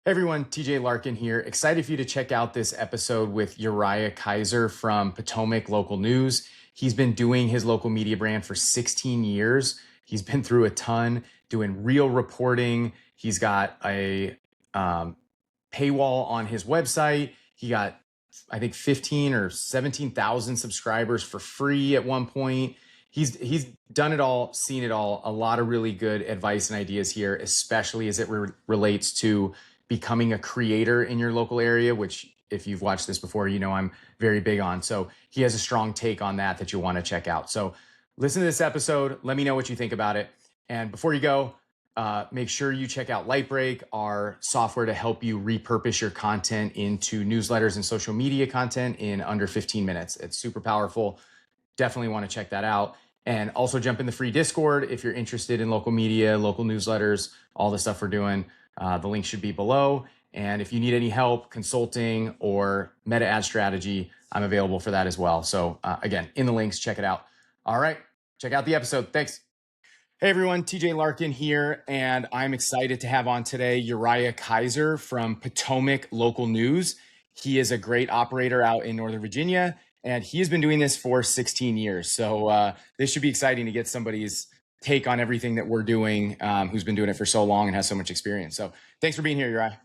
Hey everyone, TJ Larkin here. Excited for you to check out this episode with Uriah Kaiser from Potomac Local News. He's been doing his local media brand for 16 years. He's been through a ton, doing real reporting. He's got a paywall on his website. He got, I think, 15 or 17,000 subscribers for free at one point. He's done it all, seen it all. A lot of really good advice and ideas here, especially as it relates to becoming a creator in your local area, which if you've watched this before, you know I'm very big on. So he has a strong take on that you'll want to check out. So listen to this episode. Let me know what you think about it. And before you go, make sure you check out Lightbreak, our software to help you repurpose your content into newsletters and social media content in under 15 minutes. It's super powerful. Definitely want to check that out. And also jump in the free Discord if you're interested in local media, local newsletters, all the stuff we're doing. The link should be below. And if you need any help, consulting or meta ad strategy, I'm available for that as well. So again, in the links, check it out. All right, check out the episode. Thanks. Hey everyone, TJ Larkin here, and I'm excited to have on today Uriah Kaiser from Potomac Local News. He is a great operator out in Northern Virginia, and he has been doing this for 16 years. So this should be exciting to get somebody's take on everything that we're doing, who's been doing it for so long and has so much experience. So thanks for being here, Uriah.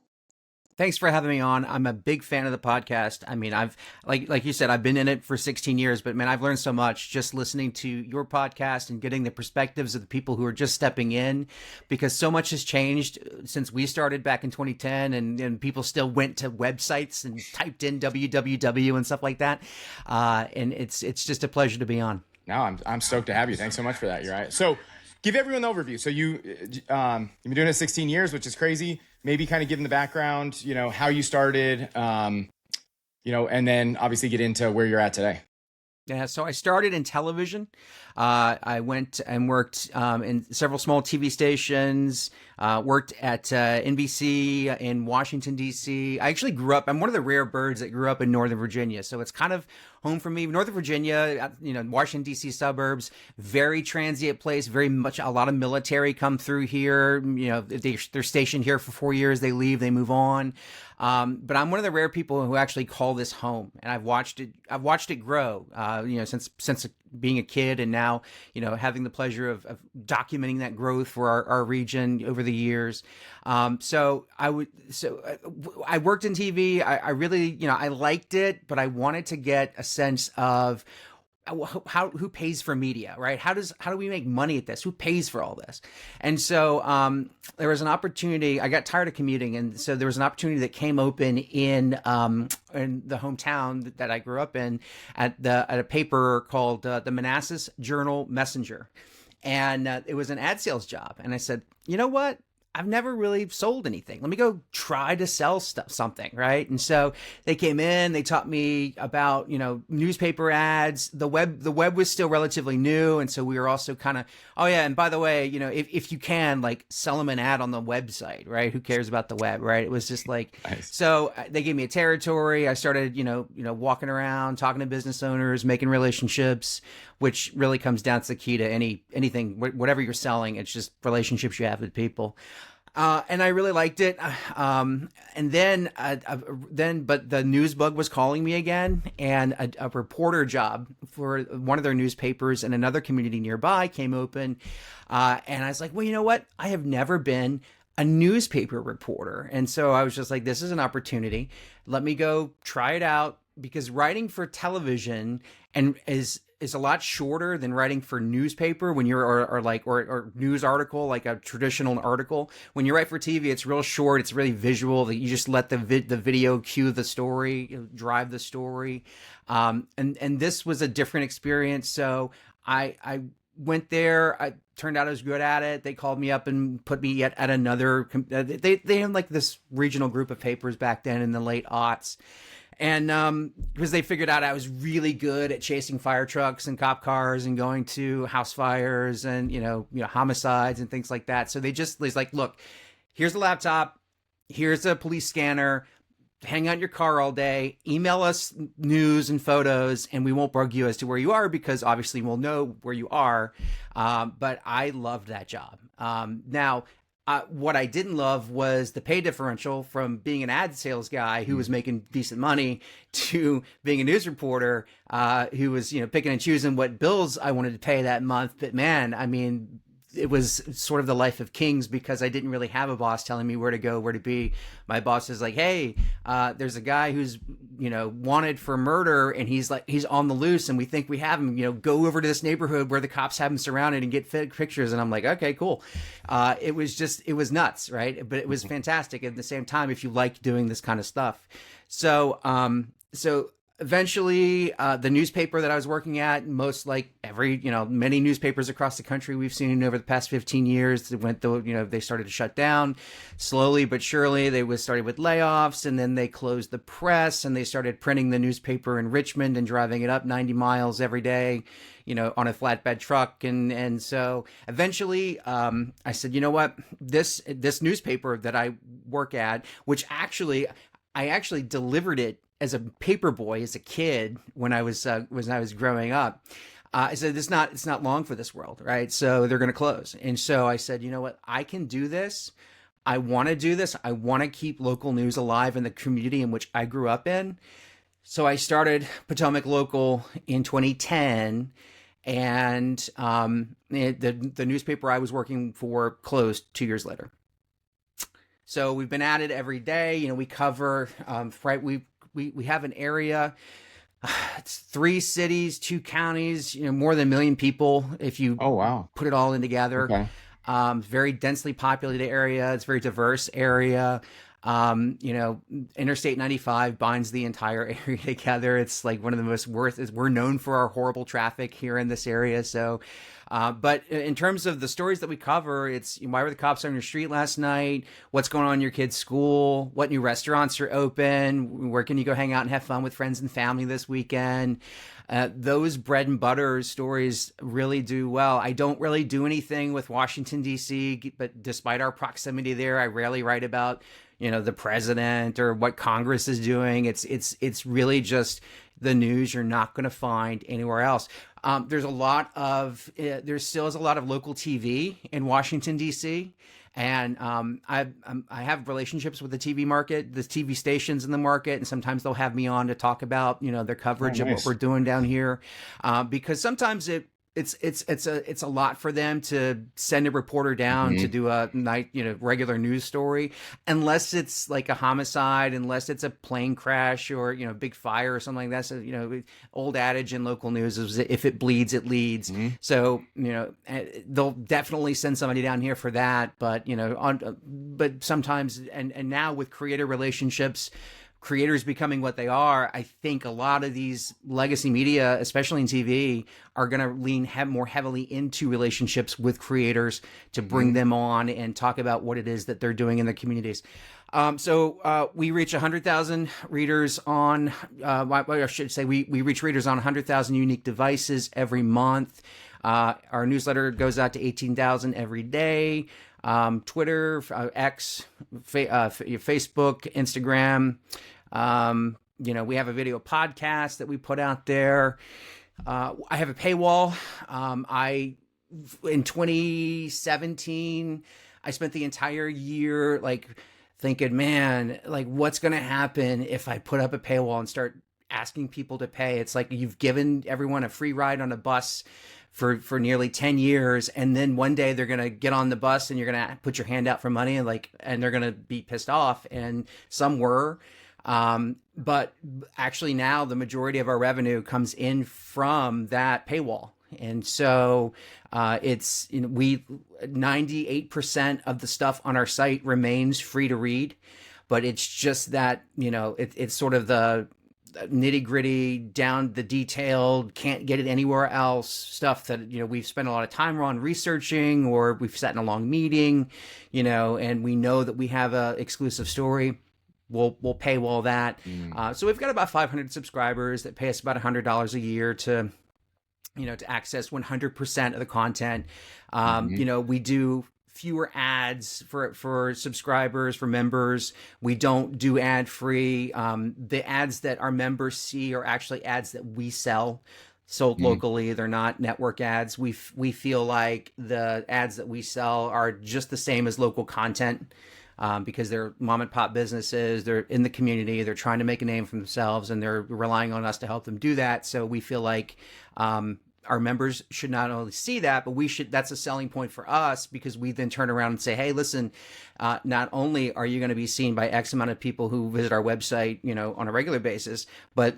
Thanks for having me on. I'm a big fan of the podcast. I mean, I've like you said, I've been in it for 16 years, but man, I've learned so much just listening to your podcast and getting the perspectives of the people who are just stepping in, because so much has changed since we started back in 2010, and people still went to websites and typed in www and stuff like that. And it's just a pleasure to be on. No, I'm stoked to have you. Thanks so much for that, Uriah. So give everyone an overview. So you've been doing it 16 years, which is crazy. Maybe kind of give them the background, how you started, and then obviously get into where you're at today. Yeah, so I started in television. I went and worked in several small TV stations, worked at NBC in Washington, D.C. I actually grew up, I'm one of the rare birds that grew up in Northern Virginia. So it's kind of home for me. Northern Virginia, Washington, D.C. suburbs, very transient place, very much a lot of military come through here. They're stationed here for 4 years. They leave, they move on. But I'm one of the rare people who actually call this home, and I've watched it grow, since being a kid, and now, having the pleasure of documenting that growth for our region over the years. So I worked in TV. I really, I liked it, but I wanted to get a sense of who pays for media, right? How do we make money at this? Who pays for all this? And so there was an opportunity. I got tired of commuting, and so there was an opportunity that came open in the hometown that I grew up in at a paper called the Manassas Journal Messenger, and it was an ad sales job. And I said, you know what? I've never really sold anything. Let me go try to sell something, right? And so they came in, they taught me about, newspaper ads. The web was still relatively new. And so we were also kind of, oh yeah, and by the way, if you can, like, sell them an ad on the website, right? Who cares about the web, right? It was just like, nice. So they gave me a territory. I started, walking around, talking to business owners, making relationships, which really comes down to the key to anything, whatever you're selling. It's just relationships you have with people. And I really liked it. And then but the news bug was calling me again, and a reporter job for one of their newspapers in another community nearby came open. And I was like, well, you know what? I have never been a newspaper reporter. And so I was just like, this is an opportunity. Let me go try it out, because writing for television is a lot shorter than writing for newspaper when you're or news article, like a traditional article. When you write for TV, it's real short. It's really visual. That you just let the video cue the story, drive the story. And this was a different experience. So I went there. I turned out I was good at it. They called me up and put me at another. They had like this regional group of papers back then in the late aughts. And because they figured out I was really good at chasing fire trucks and cop cars and going to house fires and homicides and things like that. So they's like, look, here's a laptop, here's a police scanner, hang out in your car all day, email us news and photos, and we won't bug you as to where you are, because obviously we'll know where you are. But I loved that job. Now, What I didn't love was the pay differential from being an ad sales guy who was making decent money to being a news reporter who was, picking and choosing what bills I wanted to pay that month. But man, I mean, it was sort of the life of kings because I didn't really have a boss telling me where to go, where to be. My boss is like, hey, there's a guy who's, wanted for murder and he's on the loose and we think we have him, go over to this neighborhood where the cops have him surrounded and get pictures. And I'm like, okay, cool. It was nuts. Right. But it was fantastic at the same time if you like doing this kind of stuff. So eventually, the newspaper that I was working at, many newspapers across the country we've seen over the past 15 years, they started to shut down slowly but surely. They started with layoffs and then they closed the press and they started printing the newspaper in Richmond and driving it up 90 miles every day, on a flatbed truck. And so eventually, I said, you know what, this newspaper that I work at, which I actually delivered it as a paper boy as a kid when I was growing up. I said it's not long for this world, right? So they're going to close. And so I said, you know what? I can do this. I want to do this. I want to keep local news alive in the community in which I grew up in. So I started Potomac Local in 2010, and the newspaper I was working for closed 2 years later. So we've been at it every day. We cover, we have an area. It's 3 cities, 2 counties, more than 1 million people if you Oh, wow. put it all in together. Okay. Very densely populated area. It's a very diverse area. Interstate 95 binds the entire area together. It's like one of the most we're known for our horrible traffic here in this area. So, but in terms of the stories that we cover, it's why were the cops on your street last night? What's going on in your kid's school? What new restaurants are open? Where can you go hang out and have fun with friends and family this weekend? Those bread and butter stories really do well. I don't really do anything with Washington, D.C., but despite our proximity there, I rarely write about the president or what Congress is doing. It's really just the news you're not going to find anywhere else. There still is a lot of local TV in Washington, D.C., and I have relationships with the TV market, the TV stations in the market, and sometimes they'll have me on to talk about their coverage of what we're doing down here, because sometimes it's a lot for them to send a reporter down to do a night, regular news story, unless it's like a homicide, unless it's a plane crash or, big fire or something like that. So, old adage in local news is if it bleeds, it leads. So, they'll definitely send somebody down here for that. But, but sometimes, and now with creator relationships, creators becoming what they are, I think a lot of these legacy media, especially in TV, are going to lean more heavily into relationships with creators to bring them on and talk about what it is that they're doing in their communities. So we reach 100,000 readers on, I should say we reach readers on 100,000 unique devices every month. Our newsletter goes out to 18,000 every day. Twitter, X, Facebook, Instagram. We have a video podcast that we put out there. I have a paywall. In 2017, I spent the entire year thinking, man, what's going to happen if I put up a paywall and start asking people to pay? It's like you've given everyone a free ride on a bus for nearly 10 years. And then one day they're going to get on the bus and you're going to put your hand out for money and they're going to be pissed off. And some were, but actually now the majority of our revenue comes in from that paywall. And so, 98% of the stuff on our site remains free to read, but it's just that, it's sort of the nitty gritty, down the detailed, can't get it anywhere else stuff that, we've spent a lot of time on researching, or we've sat in a long meeting, and we know that we have a exclusive story. We'll paywall that. So we've got about 500 subscribers that pay us about $100 a year to access 100% of the content. We do fewer ads for subscribers, for members. We don't do ad free. The ads that our members see are actually ads that we sell. sold Mm. locally. They're not network ads. We feel like the ads that we sell are just the same as local content, because they're mom and pop businesses. They're in the community. They're trying to make a name for themselves, and they're relying on us to help them do that. So we feel like our members should not only see that, but we should. That's a selling point for us, because we then turn around and say, "Hey, listen, not only are you going to be seen by X amount of people who visit our website, on a regular basis, but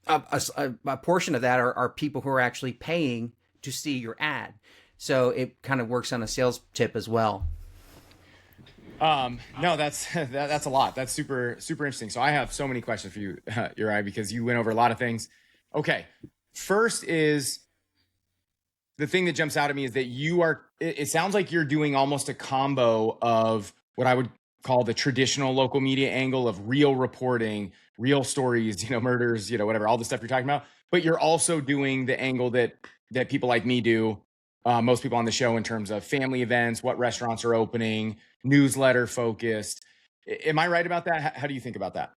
a portion of that are people who are actually paying to see your ad." So it kind of works on a sales tip as well. No, that's a lot. That's super, super interesting. So I have so many questions for you, Uriah, because you went over a lot of things. Okay. First is the thing that jumps out at me is that it sounds like you're doing almost a combo of what I would call the traditional local media angle of real reporting, real stories, murders, whatever, all the stuff you're talking about. But you're also doing the angle that people like me do, most people on the show, in terms of family events, what restaurants are opening, newsletter focused. Am I right about that? How do you think about that?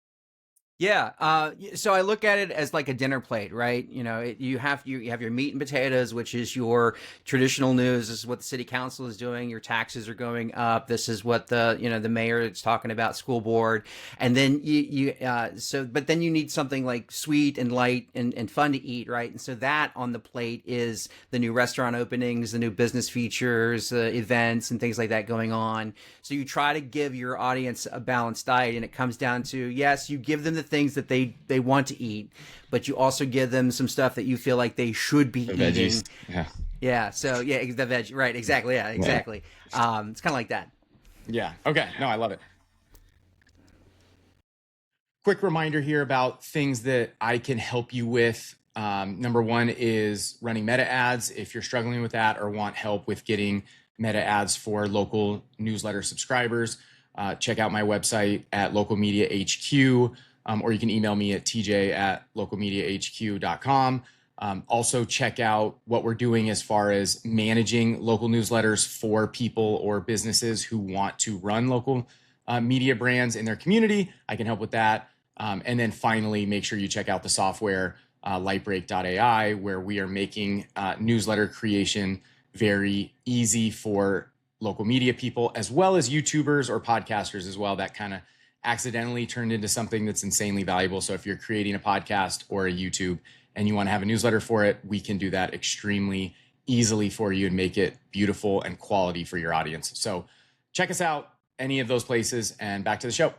Yeah. So I look at it as like a dinner plate, right? You have your meat and potatoes, which is your traditional news. This is what the city council is doing. Your taxes are going up. This is what the mayor is talking about, school board. And then but then you need something like sweet and light and fun to eat, right? And so that on the plate is the new restaurant openings, the new business features, events, and things like that going on. So you try to give your audience a balanced diet, and it comes down to, yes, you give them the things that they want to eat, but you also give them some stuff that you feel like they should be The eating. veggies. Yeah. Yeah. So yeah, the veg. Right. Exactly. Yeah. Exactly. It's kind of like that. Yeah. Okay. No, I love it. Quick reminder here about things that I can help you with. Number one is running meta ads. If you're struggling with that or want help with getting meta ads for local newsletter subscribers, check out my website at Local Media HQ, or you can email me at tj@localmediahq.com. Also, check out what we're doing as far as managing local newsletters for people or businesses who want to run local media brands in their community. I can help with that. And then finally, make sure you check out the software, lightbreak.ai, where we are making newsletter creation very easy for local media people, as well as YouTubers or podcasters as well. That kind of accidentally turned into something that's insanely valuable. So if you're creating a podcast or a YouTube and you want to have a newsletter for it, we can do that extremely easily for you and make it beautiful and quality for your audience. So check us out, any of those places, and back to the show.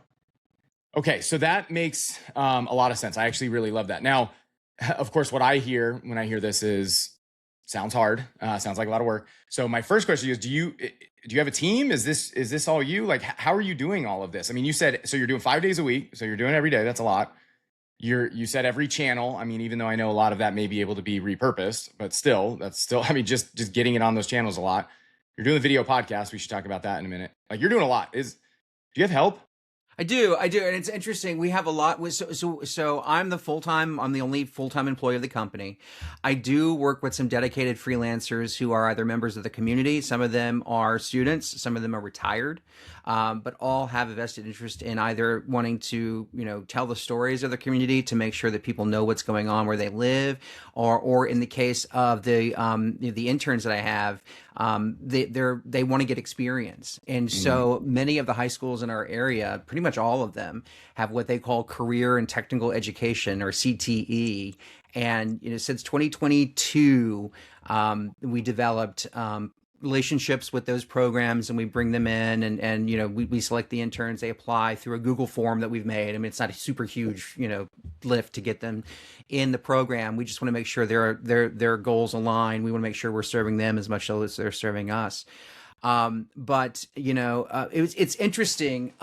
Okay, so that makes a lot of sense. I actually really love that. Now, of course, what I hear when I hear this is sounds hard, sounds like a lot of work. So my first question is, do you have a team? Is this all you? Like, how are you doing all of this? I mean, you said so you're doing 5 days a week, so you're doing it every day. That's a lot. You said every channel. I mean, even though I know a lot of that may be able to be repurposed, but still, that's still. I mean, just getting it on those channels a lot. You're doing the video podcast. We should talk about that in a minute. Like, you're doing a lot. Do you have help? I do, and it's interesting. We have a lot. So I'm I'm the only full-time employee of the company. I do work with some dedicated freelancers who are either members of the community. Some of them are students. Some of them are retired, but all have a vested interest in either wanting to, tell the stories of the community to make sure that people know what's going on where they live, or in the case of the interns that I have, they want to get experience, and so many of the high schools in our area, pretty much all of them, have what they call career and technical education, or CTE. And since 2022, we developed relationships with those programs, and we bring them in, and we select the interns. They apply through a Google form that we've made. I mean, it's not a super huge lift to get them in the program. We just want to make sure their goals align. We want to make sure we're serving them as much as they're serving us. But it's interesting.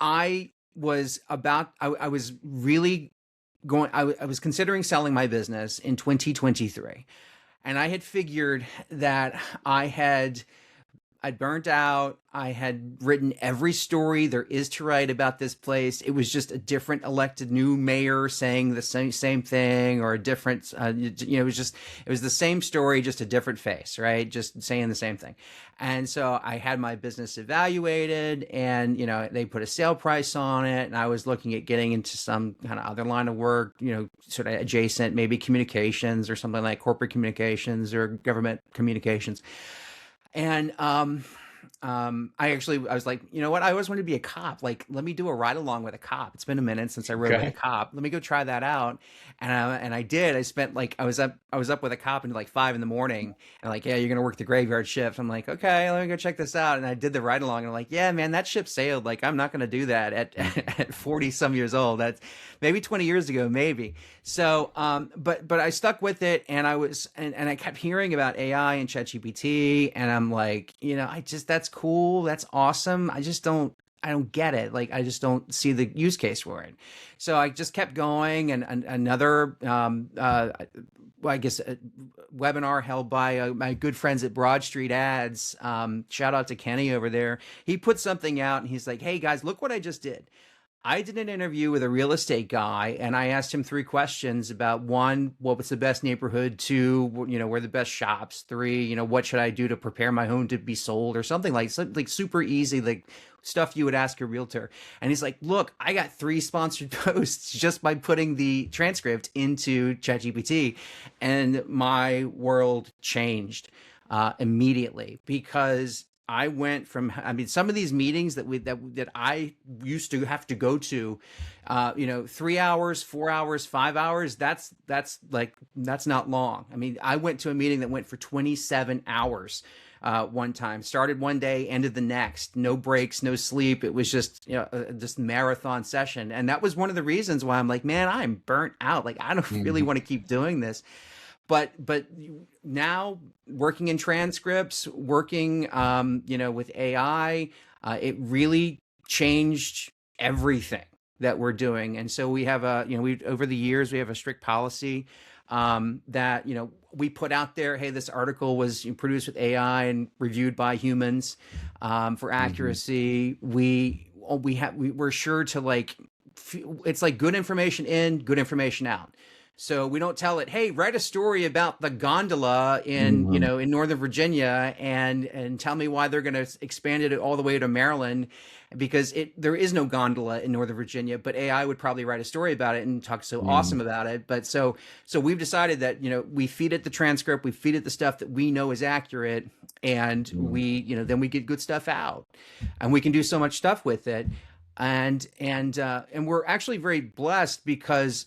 I was really going. I was considering selling my business in 2023. And I had figured that I had I'd burnt out. I had written every story there is to write about this place. It was just a different elected new mayor saying the same thing, or a different, it was the same story, just a different face, right? Just saying the same thing. And so I had my business evaluated, and they put a sale price on it, and I was looking at getting into some kind of other line of work, sort of adjacent, maybe communications or something like corporate communications or government communications. And I was like, you know what? I always wanted to be a cop. Like, let me do a ride along with a cop. It's been a minute since I rode with a Okay. cop. Let me go try that out. And I did. I spent like I was up with a cop until like 5 in the morning. And like, yeah, you're gonna work the graveyard shift. I'm like, okay, let me go check this out. And I did the ride along. And I'm like, yeah, man, that ship sailed. Like, I'm not gonna do that at at 40 some years old. That's maybe 20 years ago, maybe. So, but I stuck with it, and I kept hearing about AI and ChatGPT, and I'm like, that's cool, that's awesome. I don't get it. Like, I just don't see the use case for it. So I just kept going, and another, well, I guess, a webinar held by my good friends at Broad Street Ads. Shout out to Kenny over there. He put something out, and he's like, "Hey guys, look what I just did. I did an interview with a real estate guy, and I asked him three questions about: one, what was the best neighborhood; two, where the best shops; three, what should I do to prepare my home to be sold, or something like super easy, like stuff you would ask a realtor. And he's like, look, I got three sponsored posts just by putting the transcript into ChatGPT, and my world changed immediately, because I went from, I mean, some of these meetings that I used to have to go to, 3 hours, 4 hours, 5 hours. That's not long. I mean, I went to a meeting that went for 27 hours one time. Started one day, ended the next. No breaks, no sleep. It was just just marathon session, and that was one of the reasons why I'm like, man, I'm burnt out. Like, I don't really Mhm. want to keep doing this. But now, working in transcripts, working with AI, it really changed everything that we're doing. And so we have we, over the years, we have a strict policy that we put out there. Hey, this article was produced with AI and reviewed by humans for Mhm. accuracy. We're sure to, like, it's like good information in, good information out. So we don't tell it, hey, write a story about the gondola in, Mhm. in Northern Virginia, and tell me why they're going to expand it all the way to Maryland, because there is no gondola in Northern Virginia, but AI would probably write a story about it and talk so Mhm. awesome about it. But so we've decided that, we feed it the transcript, we feed it the stuff that we know is accurate, and Mhm. then we get good stuff out, and we can do so much stuff with it. And we're actually very blessed, because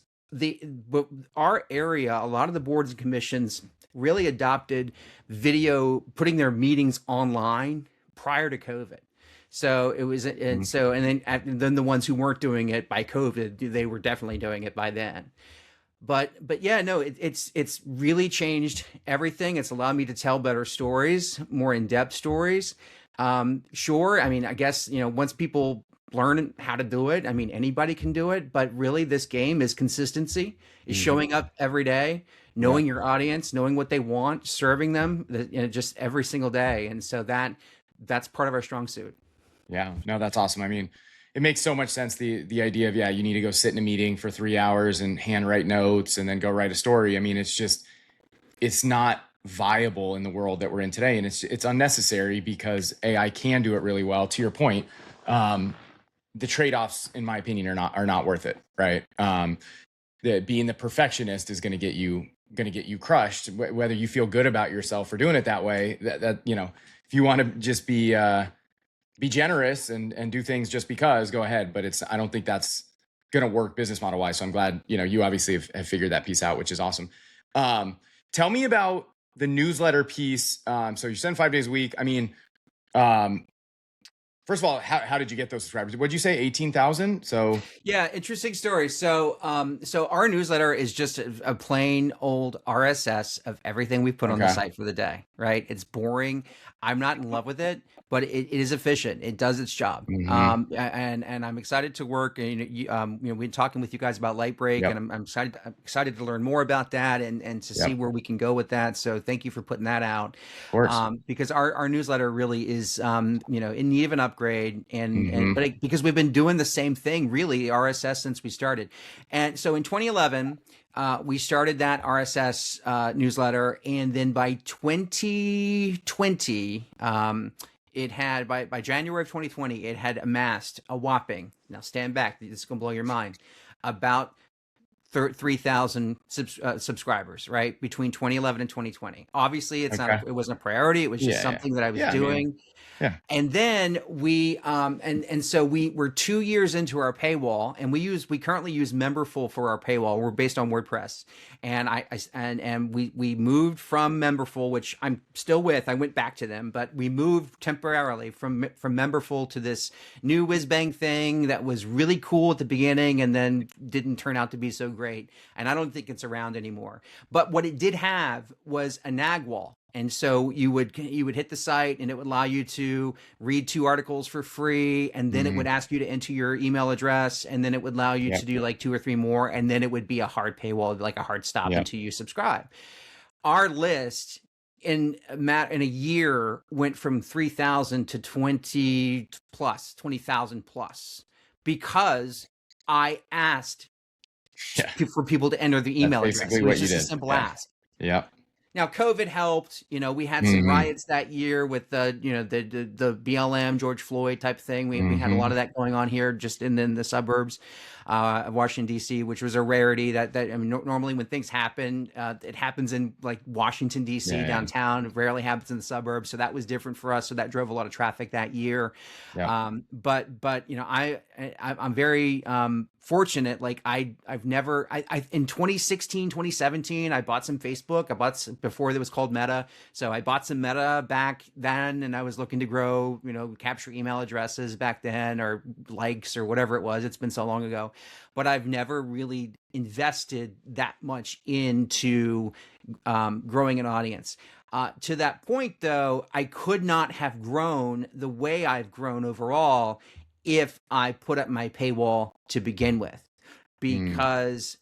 but our area, a lot of the boards and commissions really adopted video, putting their meetings online prior to COVID. So it was, and Mhm. so, and then the ones who weren't doing it by COVID, they were definitely doing it by then. But yeah, no, it's really changed everything. It's allowed me to tell better stories, more in-depth stories. Sure, I mean, I guess, once people learn how to do it, I mean, anybody can do it. But really, this game is consistency, is Mhm. showing up every day, Yeah. knowing your audience, knowing what they want, serving them, just every single day. And so that's part of our strong suit. Yeah, no, that's awesome. I mean, it makes so much sense. The idea of, yeah, you need to go sit in a meeting for 3 hours and handwrite notes and then go write a story. I mean, it's not viable in the world that we're in today, and it's unnecessary because AI can do it really well. To your point, um, the trade-offs, in my opinion, are not worth it, right? Being the perfectionist is going to get you crushed. Whether you feel good about yourself for doing it that way, if you want to just be generous and do things just because, go ahead. But I don't think that's going to work business model wise. So I'm glad, you obviously have figured that piece out, which is awesome. Um, Tell me about the newsletter piece. So you send 5 days a week. I mean, um, First of all, how did you get those subscribers? What'd you say? 18,000? So Yeah, interesting story. So our newsletter is just a plain old RSS of everything we put on the okay. site for the day, right? It's boring. I'm not in love with it, but it is efficient. It does its job. Hmm. And I'm excited to work. And, we've been talking with you guys about Lightbreak, and Yep. I'm excited to learn more about that and to see Yep. where we can go with that. So thank you for putting that out, Of course. because our newsletter really is, in need of an upgrade, Hmm. because we've been doing the same thing, really, RSS since we started. And so in 2011, we started that RSS newsletter, and then by 2020, it had by January of 2020, it had amassed a whopping. Now stand back, this is gonna blow your mind. About 3,000 subscribers, right, between 2011 and 2020. Obviously, Okay. it wasn't a priority. It was just Yeah. Yeah. something that I was Yeah. I mean, doing. yeah. And then so we were 2 years into our paywall, and we currently use Memberful for our paywall. We're based on WordPress, and we moved from Memberful, which I'm still with. I went back to them, but we moved temporarily from Memberful to this new whiz bang thing that was really cool at the beginning, and then didn't turn out to be so great. And I don't think it's around anymore. But what it did have was a nag wall. And so you would hit the site, and it would allow you to read 2 articles for free, and then it Hmm. would ask you to enter your email address, and then it would allow you Yep. to do like 2 or 3 more, and then it would be a hard paywall, like a hard stop Yep. until you subscribe. Our list in a year went from 3,000 to 20,000 plus, because I asked Yeah. for people to enter the That's email address. basically It was what you just a did. simple Yeah. ask. Yep. Now, COVID helped. We had some Hmm. riots that year with the BLM, George Floyd type thing. We had a lot Hmm. of that going on here, just in the suburbs of Washington D.C., which was a rarity. I mean, normally when things happen, it happens in like Washington D.C. Yeah. Yeah. downtown. It rarely happens in the suburbs, so that was different for us. So that drove a lot of traffic that year. Yep. But I'm very fortunate. Like I've never in 2016, 2017, I bought some Facebook. Before it was called Meta. So I bought some Meta back then, and I was looking to grow, capture email addresses back then, or likes, or whatever it was. It's been so long ago, but I've never really invested that much into growing an audience. To that point, though, I could not have grown the way I've grown overall if I put up my paywall to begin with, Mm. because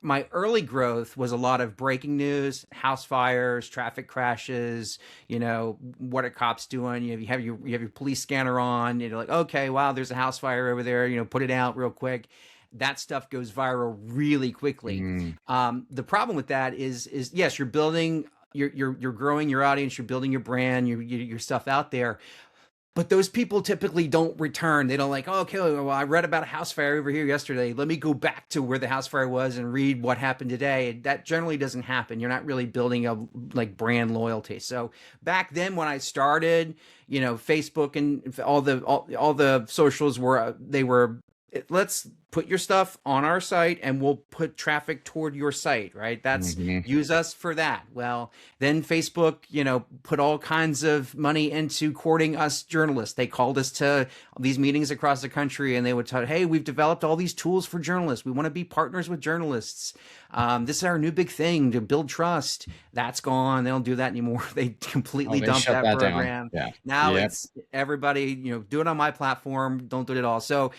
my early growth was a lot of breaking news, house fires, traffic crashes. What are cops doing? You have your police scanner on. You're like, okay, wow, there's a house fire over there. Put it out real quick. That stuff goes viral really quickly. Mm. The problem with that is yes, you're building, you're growing your audience, you're building your brand, your stuff out there, but those people typically don't return. They don't like, oh, okay, well, I read about a house fire over here yesterday. Let me go back to where the house fire was and read what happened today. That generally doesn't happen. You're not really building a like brand loyalty. So back then when I started, Facebook and all the socials were, let's put your stuff on our site and we'll put traffic toward your site, right? That's Hmm. use us for that. Well, then Facebook, put all kinds of money into courting us journalists. They called us to these meetings across the country, and they would tell, hey, we've developed all these tools for journalists. We want to be partners with journalists. This is our new big thing to build trust. That's gone. They don't do that anymore. They Oh, completely they dumped shut that that down. program. Yeah. Now Yep. it's everybody, do it on my platform. Don't do it at all. So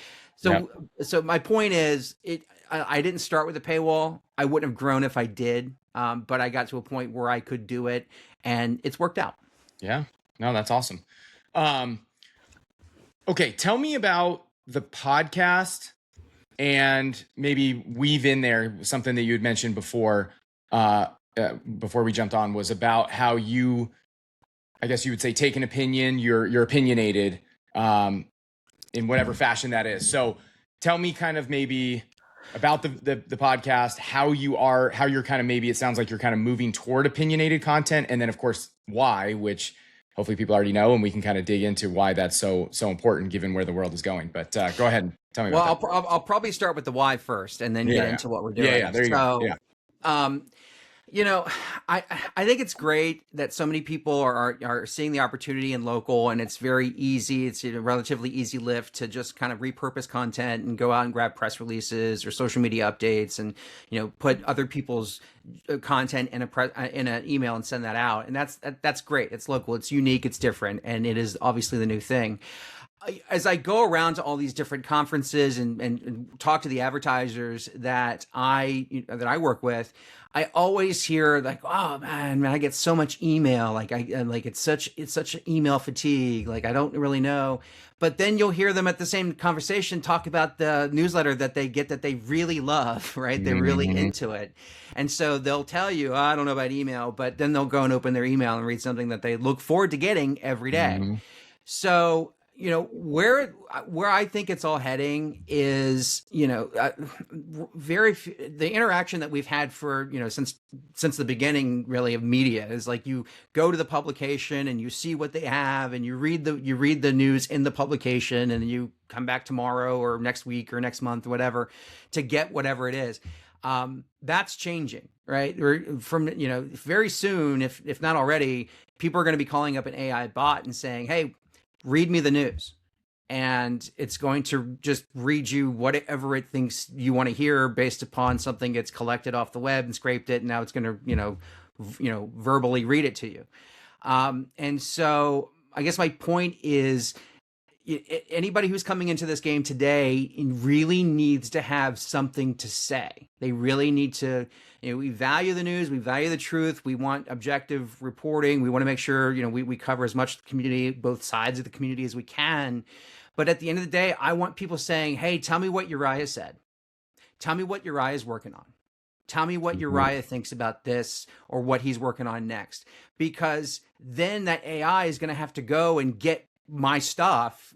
Yep. so my point is, I didn't start with a paywall. I wouldn't have grown if I did, but I got to a point where I could do it, and it's worked out. Yeah. No, that's awesome. Um, okay, tell me about the podcast, and maybe weave in there something that you had mentioned before we jumped on, was about how you, I guess you would say, take an opinion. You're opinionated, in whatever fashion that is. So tell me kind of maybe about the podcast, how you're kind of, maybe it sounds like you're kind of moving toward opinionated content, and then of course why, which hopefully people already know, and we can kind of dig into why that's so important given where the world is going. But go ahead and tell me Well, about that. I'll probably start with the why first, and then get Yeah. into what we're Yeah. doing. Yeah. There you go. Yeah. Um, You know, I I think it's great that so many people are seeing the opportunity in local, and it's very easy. It's a relatively easy lift to just kind of repurpose content and go out and grab press releases or social media updates, and put other people's content in in an email and send that out. And that's great. It's local. It's unique. It's different, and it is obviously the new thing. As I go around to all these different conferences and talk to the advertisers that I work with, I always hear like, "Oh man, I get so much email. Like it's such email fatigue. Like I don't really know." But then you'll hear them at the same conversation talk about the newsletter that they get that they really love, right? They're really Hmm. into it. And so they'll tell you, I don't know about email, but then they'll go and open their email and read something that they look forward to getting every day. Hmm. So, where I think it's all heading is, the interaction that we've had for, since the beginning really of media is like you go to the publication and you see what they have and you read the news in the publication, and then you come back tomorrow or next week or next month or whatever to get whatever it is. That's changing, right? Very soon, if not already, people are going to be calling up an AI bot and saying, "Hey, read me the news," and it's going to just read you whatever it thinks you want to hear based upon something it's collected off the web and scraped it, and now it's going to verbally read it to you. And so I guess my point is, anybody who's coming into this game today really needs to have something to say. They really need to, we value the news, we value the truth, we want objective reporting, we want to make sure, we cover as much community, both sides of the community as we can. But at the end of the day, I want people saying, "Hey, tell me what Uriah said. Tell me what Uriah is working on. Tell me what Hmm. Uriah thinks about this or what he's working on next." Because then that AI is going to have to go and get my stuff,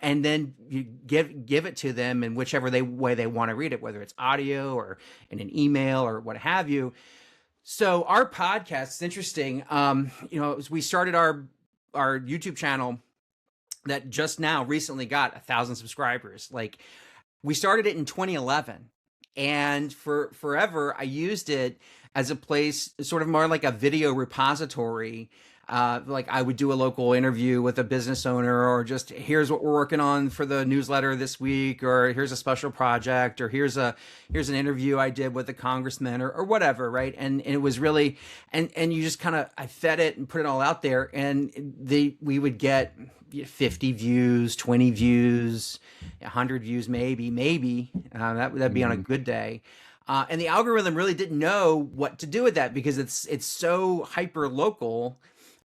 and then you give it to them in whichever way they want to read it, whether it's audio or in an email or what have you. So our podcast is interesting. We started our YouTube channel that just now recently got 1,000 subscribers. Like, we started it in 2011, and for forever I used it as a place, sort of more like a video repository. Like, I would do a local interview with a business owner, or just, here's what we're working on for the newsletter this week, or here's a special project, or here's an interview I did with a congressman, or whatever, right? And it was really, and you just kind of, I fed it and put it all out there, and we would get 50 views, 20 views, 100 views, maybe that'd be on a Hmm. good day. And the algorithm really didn't know what to do with that, because it's so hyper local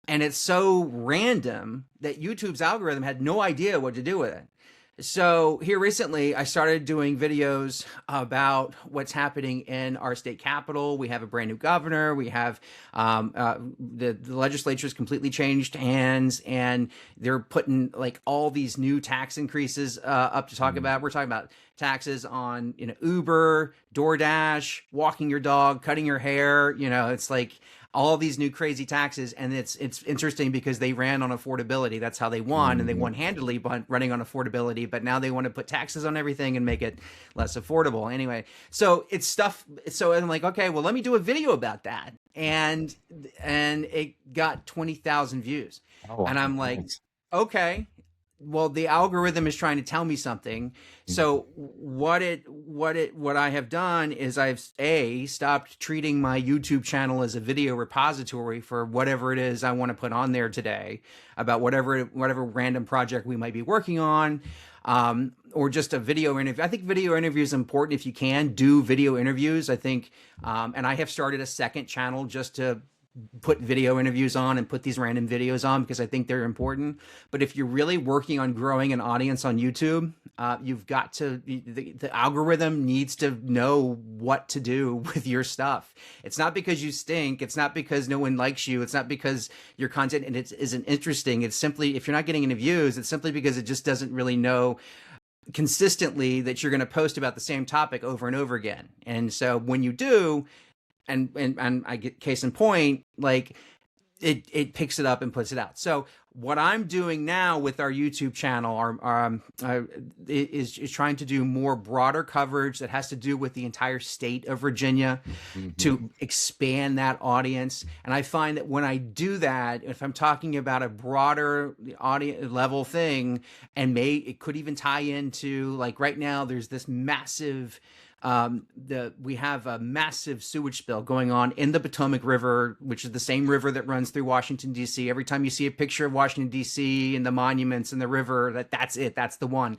and it's so random that YouTube's algorithm had no idea what to do with it. So here recently, I started doing videos about what's happening in our state capital. We have a brand new governor. We have the legislature's completely changed hands, and they're putting like all these new tax increases up to talk about. We're talking about taxes on Uber, DoorDash, walking your dog, cutting your hair. It's like all these new crazy taxes, and it's interesting because they ran on affordability. That's how they won, and they Hmm. won handily by running on affordability. But now they want to put taxes on everything and make it less affordable. Anyway, so it's stuff. So I'm like, okay, well, let me do a video about that, and it got 20,000 views, Oh, and I'm like, nice. okay, well, the algorithm is trying to tell me something. So what I have done is I've stopped treating my YouTube channel as a video repository for whatever it is I want to put on there today, about whatever random project we might be working on, or just a video interview. I think video interview is important. If you can do video interviews, I think, and I have started a second channel just to put video interviews on and put these random videos on, because I think they're important. But if you're really working on growing an audience on YouTube, you've got to, the algorithm needs to know what to do with your stuff. It's not because you stink. It's not because no one likes you. It's not because your content and it isn't interesting. It's simply, if you're not getting any views, it's simply because it just doesn't really know consistently that you're going to post about the same topic over and over again. And so when you do, and I get, case in point, like, it picks it up and puts it out. So what I'm doing now with our YouTube channel is trying to do more broader coverage that has to do with the entire state of Virginia, Hmm. to expand that audience. And I find that when I do that, if I'm talking about a broader audience level thing, and it could even tie into, like, right now there's this massive we have a massive sewage spill going on in the Potomac River, which is the same river that runs through Washington D.C. Every time you see a picture of Washington D.C. and the monuments and the river, that's it, that's the one.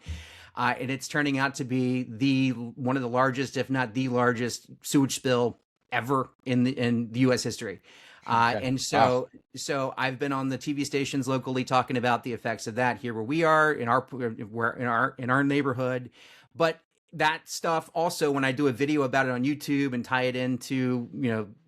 And it's turning out to be the one of the largest, if not the largest, sewage spill ever in the U.S. history. Okay. And Wow. so I've been on the TV stations locally talking about the effects of that here where we are in our neighborhood. But that stuff also, when I do a video about it on YouTube and tie it into,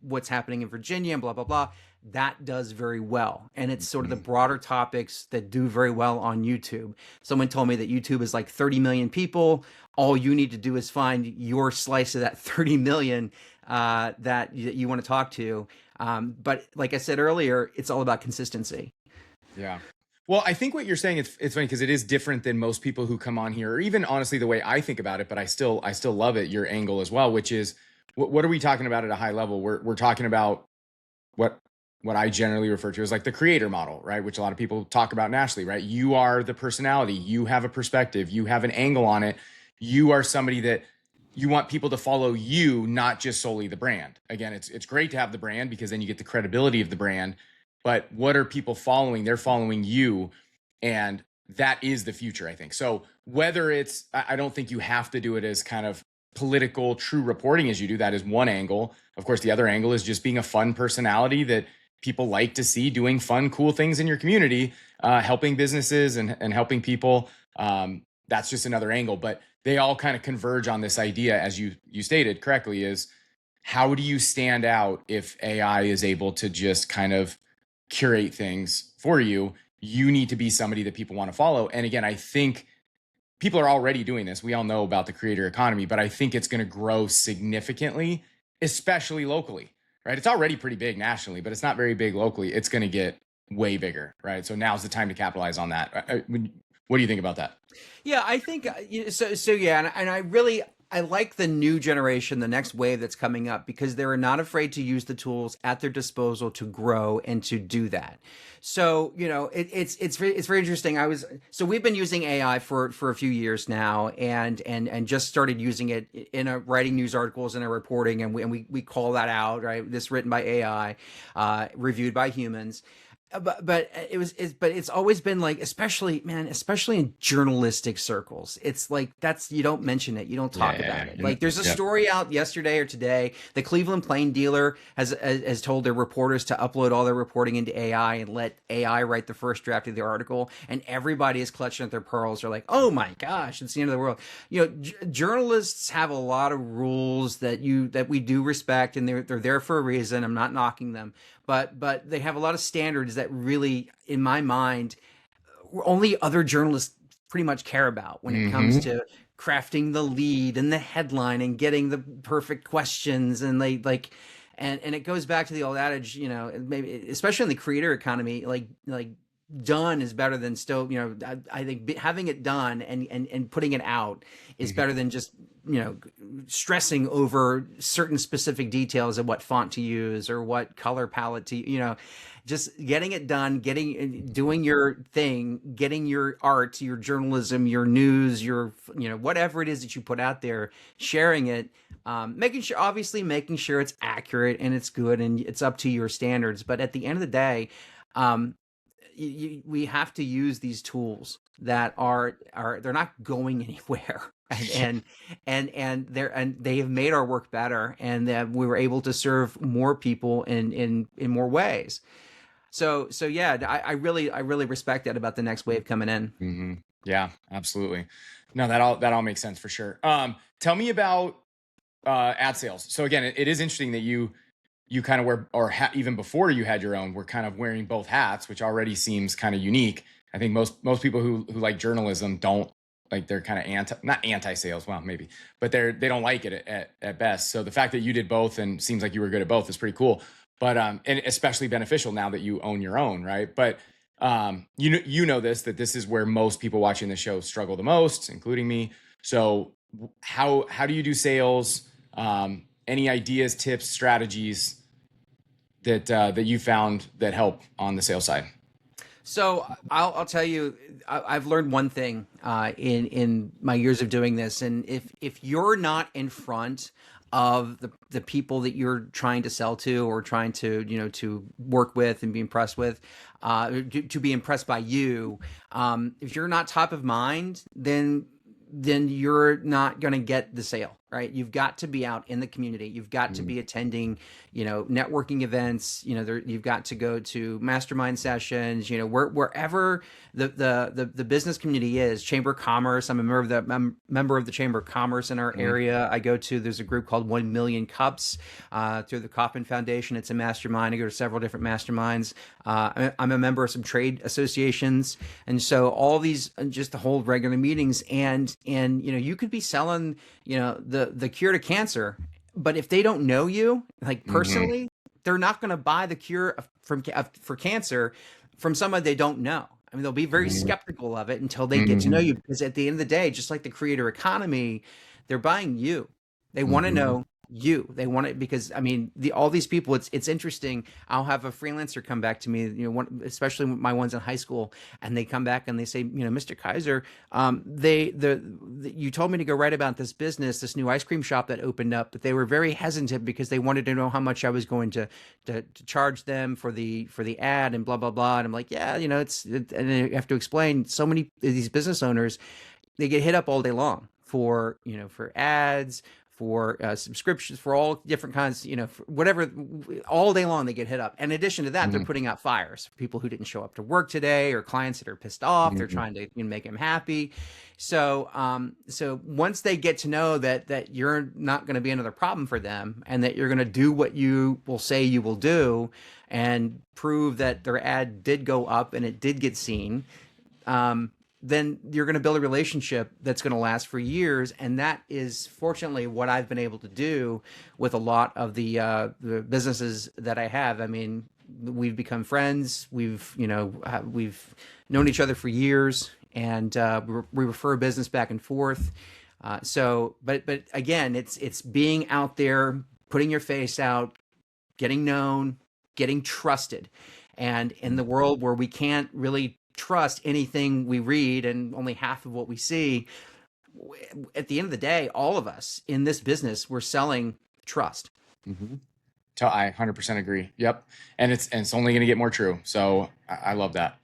what's happening in Virginia and blah blah blah, that does very well. And it's sort of the Mhm. broader topics that do very well on YouTube. Someone told me that YouTube is like 30 million people. All you need to do is find your slice of that 30 million that you want to talk to. But like I said earlier, it's all about consistency. Yeah. Well, I think what you're saying, it's funny because it is different than most people who come on here, or even honestly the way I think about it. But I still love it, your angle as well, which is what are we talking about at a high level? We're talking about what what I generally refer to as like the creator model, right? Which a lot of people talk about nationally, right? You are the personality, you have a perspective, you have an angle on it. You are somebody that you want people to follow you, not just solely the brand. Again, it's great to have the brand because then you get the credibility of the brand. But what are people following? They're following you, and that is the future, I think. So whether it's, I don't think you have to do it as kind of political true reporting as you do. That is one angle. Of course, the other angle is just being a fun personality that people like to see doing fun, cool things in your community, helping businesses and helping people. That's just another angle. But they all kind of converge on this idea, as you stated correctly, is how do you stand out if AI is able to just kind of curate things for you? You need to be somebody that people want to follow. And again, I think people are already doing this. We all know about the creator economy, but I think it's going to grow significantly, especially locally, right? It's already pretty big nationally, but it's not very big locally. It's going to get way bigger, right? So now's the time to capitalize on that. What do you think about that? Yeah, I think so. Yeah, and I like the new generation, the next wave that's coming up, because they're not afraid to use the tools at their disposal to grow and to do that. So it's very interesting. We've been using AI for a few years now, and just started using it in writing news articles and a reporting, and we call that out, right. This written by AI, reviewed by humans. But it's always been like, especially in journalistic circles, it's like, that's, you don't mention it, you don't Yeah, talk yeah, about it. yeah. Like, there's a Yep. story out yesterday or today. The Cleveland Plain Dealer has told their reporters to upload all their reporting into AI and let AI write the first draft of the article, and everybody is clutching at their pearls. They're like, oh my gosh, it's the end of the world. Journalists have a lot of rules that we do respect, and they're there for a reason. I'm not knocking them, but they have a lot of standards that really, in my mind, only other journalists pretty much care about when it comes Mm-hmm. to crafting the lead and the headline and getting the perfect questions. And they like, and it goes back to the old adage, maybe especially in the creator economy, like done is better than still. I think having it done and putting it out is better than just stressing over certain specific details of what font to use or what color palette to just getting it done, doing your thing, getting your art, your journalism, your news, your whatever it is that you put out there, sharing it, making sure it's accurate and it's good and it's up to your standards. But at the end of the day, um, we have to use these tools that are they're not going anywhere. And they have made our work better, and that we were able to serve more people in more ways. So yeah, I really respect that about the next wave coming in. Mm-hmm. Yeah, absolutely. No, that all makes sense for sure. Tell me about ad sales. So again, it is interesting that you kind of wear, or even before you had your own, were kind of wearing both hats, which already seems kind of unique. I think most people who like journalism don't, like, they're kind of not anti sales, well maybe, but they don't like it at best. So the fact that you did both and seems like you were good at both is pretty cool. but and especially beneficial now that you own your own, right? But you know this, that this is where most people watching the show struggle the most, including me. So how do you do sales? Any ideas, tips, strategies that you found that help on the sales side? So I'll tell you, I've learned one thing in my years of doing this, and if you're not in front of the people that you're trying to sell to or trying to to work with and be impressed with, to be impressed by you, if you're not top of mind, then you're not going to get the sale, right? You've got to be out in the community. You've got to be attending, networking events. You've got to go to mastermind sessions. Wherever the business community is. Chamber of Commerce. I'm a member of the Chamber of Commerce in our area. I go to. There's a group called 1 Million Cups through the Kauffman Foundation. It's a mastermind. I go to several different masterminds. I'm a member of some trade associations, and so all these just to hold regular meetings and you could be selling the cure to cancer, but if they don't know you like personally, they're not going to buy the cure for cancer from someone they don't know. I mean, they'll be very skeptical of it until they get to know you, because at the end of the day, just like the creator economy, they're buying you. They want to know you. They want it because I mean, all these people. It's interesting. I'll have a freelancer come back to me, especially my ones in high school, and they come back and they say, Mr. Kaiser, you told me to go write about this business, this new ice cream shop that opened up, but they were very hesitant because they wanted to know how much I was going to charge them for the ad and blah blah blah. And I'm like, yeah, and I have to explain. So many of these business owners, they get hit up all day long for ads, for subscriptions, for all different kinds, for whatever, all day long they get hit up. And in addition to that, they're putting out fires for people who didn't show up to work today, or clients that are pissed off. They're trying to make them happy. So, so once they get to know that you're not going to be another problem for them, and that you're going to do what you will say you will do, and prove that their ad did go up and it did get seen, then you're going to build a relationship that's going to last for years. And that is fortunately what I've been able to do with a lot of the businesses that I have. I mean, we've become friends. We've known each other for years, and we refer business back and forth. But again, it's being out there, putting your face out, getting known, getting trusted. And in the world where we can't really trust anything we read and only half of what we see, at the end of the day, all of us in this business, we're selling trust. I 100% agree. Yep. And it's only going to get more true. So I love that.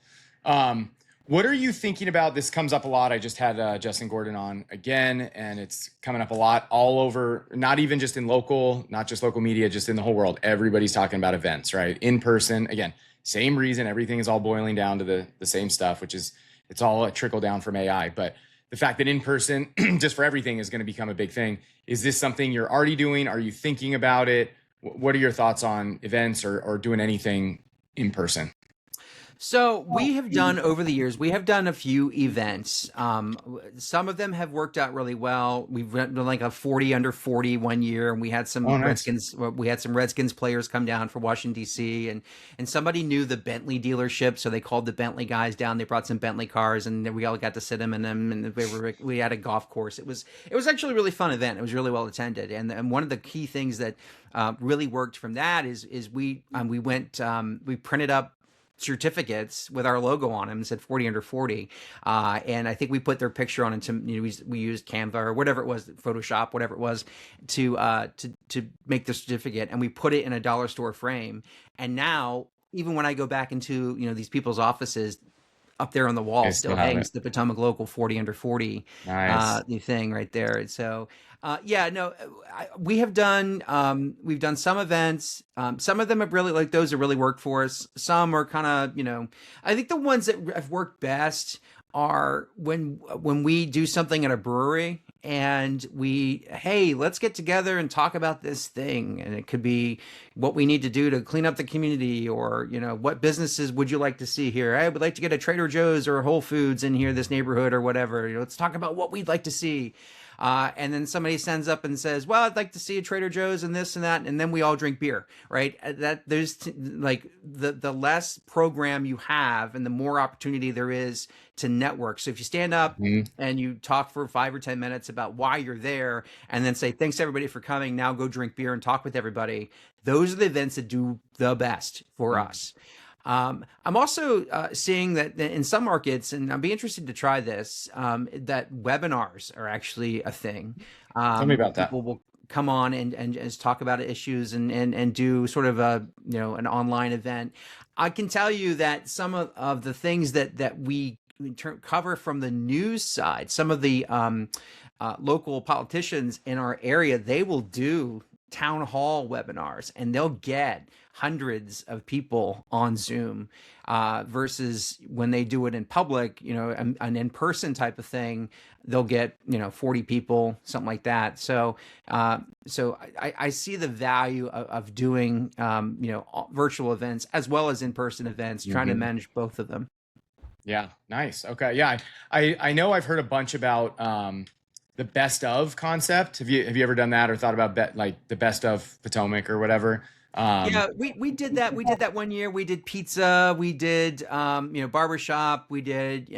What are you thinking about? This comes up a lot. I just had Justin Gordon on again, and it's coming up a lot all over, not even just in local, not just local media, just in the whole world. Everybody's talking about events, right? In person. Again, same reason. Everything is all boiling down to the same stuff, which is it's all a trickle down from AI. But the fact that in person, just for everything, is going to become a big thing. Is this something you're already doing? Are you thinking about it? What are your thoughts on events or doing anything in person? So we have done over the years, we have done a few events. Some of them have worked out really well. We've done like a 40 under 40 one year, and we had some Redskins. We had some Redskins players come down for Washington D.C. and somebody knew the Bentley dealership, so they called the Bentley guys down. They brought some Bentley cars, and we all got to sit in them. And we had a golf course. It was actually a really fun event. It was really well attended, and one of the key things that really worked from that is we printed up certificates with our logo on them and said 40 under 40. And I think we put their picture on it to, we used Canva or whatever it was, Photoshop, whatever it was, to make the certificate. And we put it in a dollar store frame. And now, even when I go back into, these people's offices, up there on the wall still hangs the Potomac Local 40 under 40 new thing right there. So we have done we've done some events. Some of them have really, like, those have really worked for us. Some are kind of, I think the ones that have worked best are when we do something at a brewery and hey, let's get together and talk about this thing. And it could be what we need to do to clean up the community, or, what businesses would you like to see here? I would like to get a Trader Joe's or a Whole Foods in here, this neighborhood, or whatever. Let's talk about what we'd like to see. And then somebody sends up and says, well, I'd like to see a Trader Joe's and this and that. And then we all drink beer, right? That there's like the less program you have and the more opportunity there is to network. So if you stand up Mhm. and you talk for 5 or 10 minutes about why you're there and then say, thanks everybody for coming. Now go drink beer and talk with everybody. Those are the events that do the best for Mhm. us. I'm also seeing that in some markets, and I'd be interested to try this, that webinars are actually a thing Tell me where about that. people will come on and just talk about issues and do sort of a, an online event. I can tell you that some of the things that we cover from the news side, some of the local politicians in our area, they will do town hall webinars and they'll get hundreds of people on Zoom versus when they do it in public, an in-person type of thing, they'll get, 40 people, something like that. So I see the value of doing, virtual events as well as in-person events, trying to Mhm. manage both of them. Yeah, nice. Okay, yeah, I know I've heard a bunch about the best of concept. Have you ever done that or thought about like the best of Potomac or whatever? Um, Yeah, we did that. We did that one year. We did pizza. We did barbershop. We did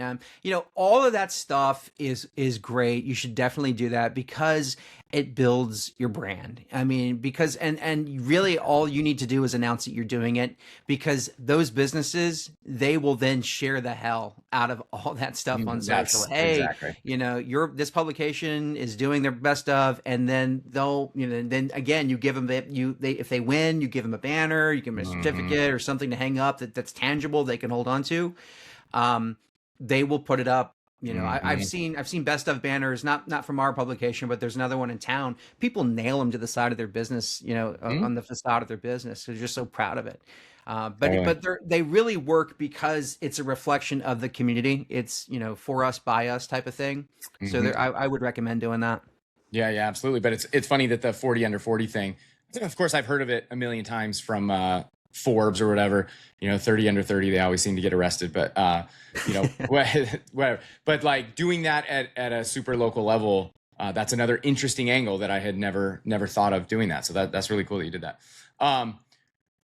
all of that stuff is great. You should definitely do that because it builds your brand. I mean, because and really all you need to do is announce that you're doing it because those businesses, they will then share the hell out of all that stuff on social. that's Hey, exactly. your this publication is doing their best of, and then they'll then again you give them if they win, you give them a banner, you give them a Hmm. certificate or something to hang up that's tangible they can hold on to. um they will put it up. I've Hmm. seen best of banners, not from our publication, but there's another one in town. People nail them to the side of their business, on the facade of their business. They're just so proud of it. Totally. But they really work because it's a reflection of the community. It's for us by us type of thing. So Hmm. I would recommend doing that. Yeah, yeah, absolutely. But it's funny that the 40 under 40 thing. Of course, I've heard of it a million times from Forbes or whatever. 30 under 30, they always seem to get arrested. But whatever. But like doing that at a super local level, that's another interesting angle that I had never thought of doing that. So that's really cool that you did that. Um,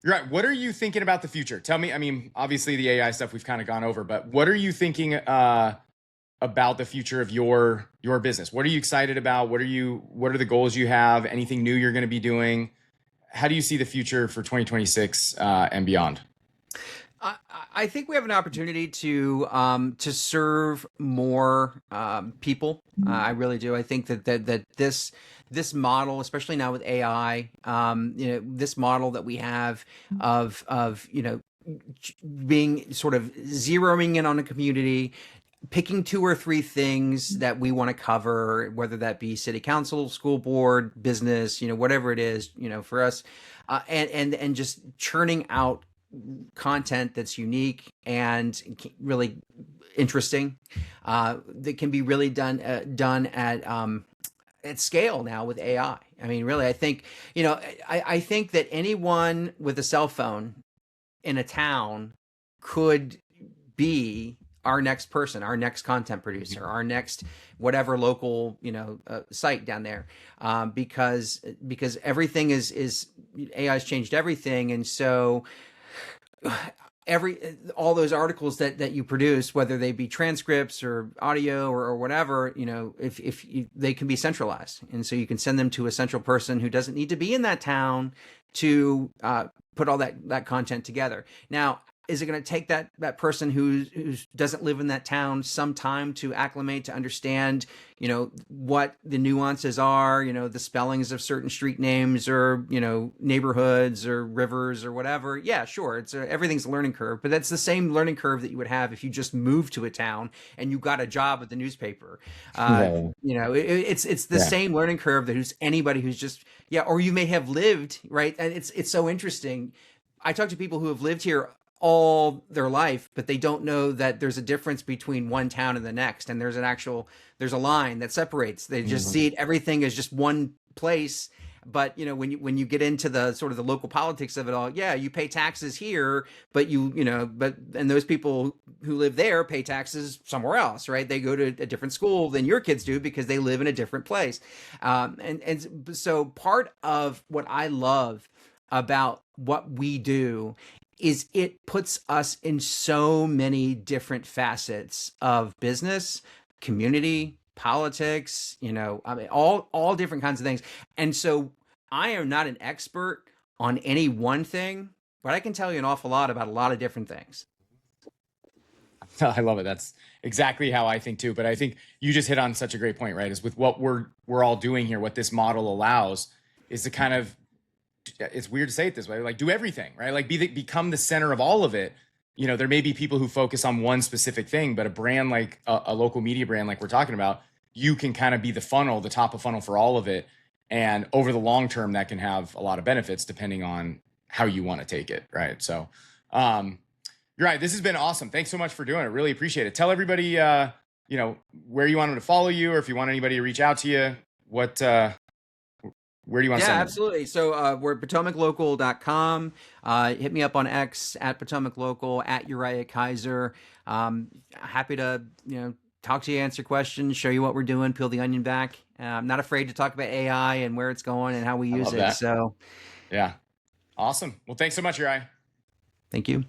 you're right. What are you thinking about the future? Tell me. I mean, obviously the AI stuff we've kind of gone over, but what are you thinking about the future of your business? What are you excited about? What are the goals you have? Anything new you're going to be doing? How do you see the future for 2026 and beyond? I, I think we have an opportunity to serve more people. I really do. I think that this model, especially now with AI, this model that we have of being sort of zeroing in on a community, picking two or three things that we want to cover, whether that be city council, school board, business, whatever it is, for us, and just churning out content that's unique and really interesting, that can be really done at scale now with AI. I mean, really, I think I think that anyone with a cell phone in a town could be our next person, our next content producer, our next whatever local site down there, because everything is AI's changed everything, and so every all those articles that you produce, whether they be transcripts or audio or whatever, if they can be centralized, and so you can send them to a central person who doesn't need to be in that town to put all that content together. Now, is it going to take that person who doesn't live in that town some time to acclimate, to understand, what the nuances are, the spellings of certain street names or, neighborhoods or rivers or whatever? Yeah, sure. Everything's a learning curve, but that's the same learning curve that you would have if you just moved to a town and you got a job at the newspaper. Yeah, It's the yeah. same learning curve that anybody who's just, yeah, or you may have lived, right? And it's so interesting. I talk to people who have lived here all their life, but they don't know that there's a difference between one town and the next. And there's a line that separates. They just Mhm. see it, everything is just one place, But when you get into the sort of the local politics of it all, yeah, you pay taxes here, but and those people who live there pay taxes somewhere else, right? They go to a different school than your kids do because they live in a different place. And so part of what I love about what we do is it puts us in so many different facets of business, community, politics, I mean, all different kinds of things. And so I am not an expert on any one thing, but I can tell you an awful lot about a lot of different things. I love it. That's exactly how I think too. But I think you just hit on such a great point, right? Is with what we're all doing here, what this model allows is to kind of, it's weird to say it this way, like do everything, right? Like become the center of all of it. There may be people who focus on one specific thing, but a brand like a local media brand, like we're talking about, you can kind of be the funnel, the top of funnel for all of it. And over the long term, that can have a lot of benefits depending on how you want to take it, right? So, you're right. This has been awesome. Thanks so much for doing it. Really appreciate it. Tell everybody, where you want them to follow you, or if you want anybody to reach out to you, where do you want to Yeah, send them? absolutely. So we're at PotomacLocal.com. Hit me up on X at Potomac Local, at Uriah Kaiser. Happy to talk to you, answer questions, show you what we're doing, peel the onion back. I'm not afraid to talk about AI and where it's going and how we I use love it. that. So Yeah. Awesome. Well, thanks so much, Uri. thank you.